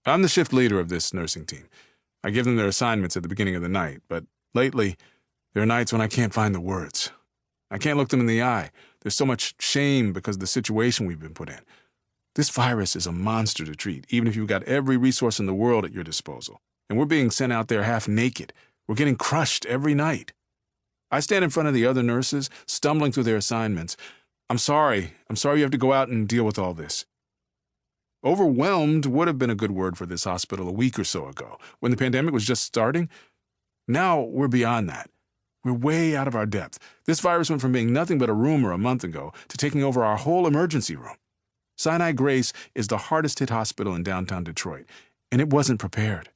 I'm the shift leader of this nursing team. I give them their assignments at the beginning of the night, but lately, there are nights when I can't find the words. I can't look them in the eye. There's so much shame because of the situation we've been put in. This virus is a monster to treat, even if you've got every resource in the world at your disposal. And we're being sent out there half naked. We're getting crushed every night. I stand in front of the other nurses, stumbling through their assignments. I'm sorry you have to go out and deal with all this. Overwhelmed would have been a good word for this hospital a week or so ago, when the pandemic was just starting. Now we're beyond that. We're way out of our depth. This virus went from being nothing but a rumor a month ago to taking over our whole emergency room. Sinai Grace is the hardest-hit hospital in downtown Detroit, and it wasn't prepared.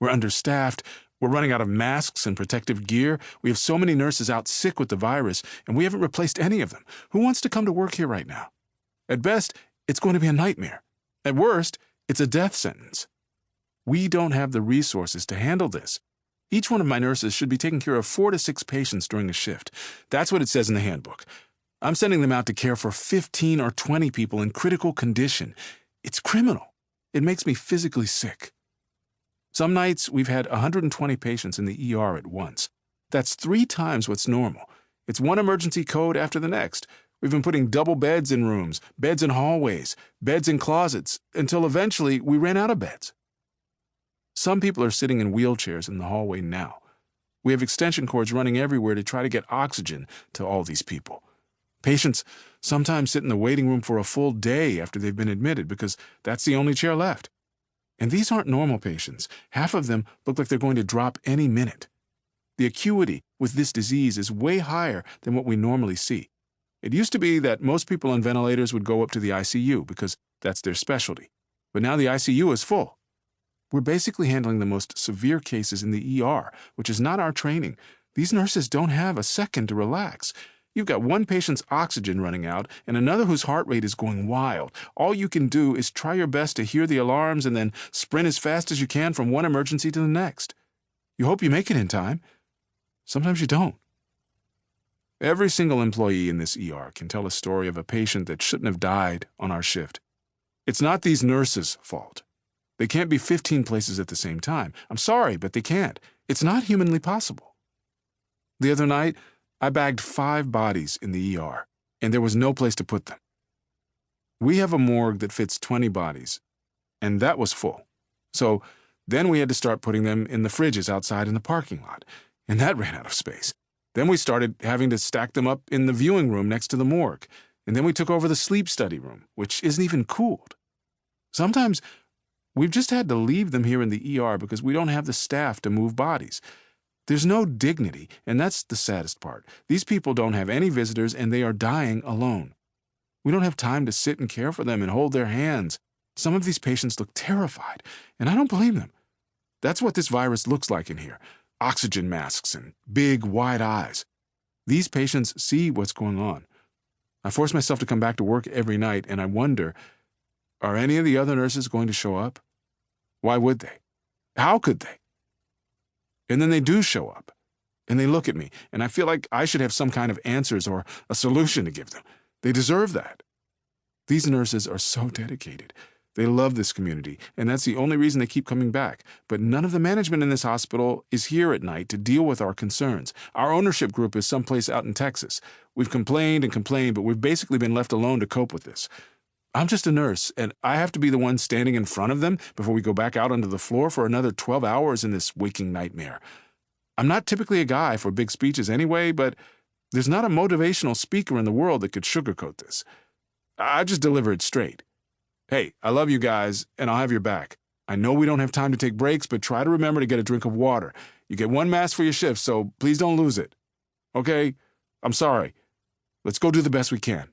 We're understaffed. We're running out of masks and protective gear. We have so many nurses out sick with the virus, and we haven't replaced any of them. Who wants to come to work here right now? At best, it's going to be a nightmare. At worst, it's a death sentence. We don't have the resources to handle this. Each one of my nurses should be taking care of 4 to 6 patients during a shift. That's what it says in the handbook. I'm sending them out to care for 15 or 20 people in critical condition. It's criminal. It makes me physically sick. Some nights, we've had 120 patients in the ER at once. That's 3 times what's normal. It's one emergency code after the next. We've been putting double beds in rooms, beds in hallways, beds in closets, until eventually we ran out of beds. Some people are sitting in wheelchairs in the hallway now. We have extension cords running everywhere to try to get oxygen to all these people. Patients sometimes sit in the waiting room for a full day after they've been admitted because that's the only chair left. And these aren't normal patients. Half of them look like they're going to drop any minute. The acuity with this disease is way higher than what we normally see. It used to be that most people on ventilators would go up to the ICU because that's their specialty. But now the ICU is full. We're basically handling the most severe cases in the ER, which is not our training. These nurses don't have a second to relax. You've got one patient's oxygen running out and another whose heart rate is going wild. All you can do is try your best to hear the alarms and then sprint as fast as you can from one emergency to the next. You hope you make it in time. Sometimes you don't. Every single employee in this ER can tell a story of a patient that shouldn't have died on our shift. It's not these nurses' fault. They can't be 15 places at the same time. I'm sorry, but they can't. It's not humanly possible. The other night, I bagged 5 bodies in the ER, and there was no place to put them. We have a morgue that fits 20 bodies, and that was full. So then we had to start putting them in the fridges outside in the parking lot, and that ran out of space. Then we started having to stack them up in the viewing room next to the morgue, and then we took over the sleep study room, which isn't even cooled. Sometimes we've just had to leave them here in the ER because we don't have the staff to move bodies. There's no dignity, and that's the saddest part. These people don't have any visitors, and they are dying alone. We don't have time to sit and care for them and hold their hands. Some of these patients look terrified, and I don't blame them. That's what this virus looks like in here. Oxygen masks and big, wide eyes. These patients see what's going on. I force myself to come back to work every night, and I wonder, are any of the other nurses going to show up? Why would they? How could they? And then they do show up, and they look at me, and I feel like I should have some kind of answers or a solution to give them. They deserve that. These nurses are so dedicated. They love this community, and that's the only reason they keep coming back. But none of the management in this hospital is here at night to deal with our concerns. Our ownership group is someplace out in Texas. We've complained and complained, but we've basically been left alone to cope with this. I'm just a nurse, and I have to be the one standing in front of them before we go back out onto the floor for another 12 hours in this waking nightmare. I'm not typically a guy for big speeches anyway, but there's not a motivational speaker in the world that could sugarcoat this. I just deliver it straight. Hey, I love you guys, and I'll have your back. I know we don't have time to take breaks, but try to remember to get a drink of water. You get 1 mask for your shift, so please don't lose it. Okay? I'm sorry. Let's go do the best we can.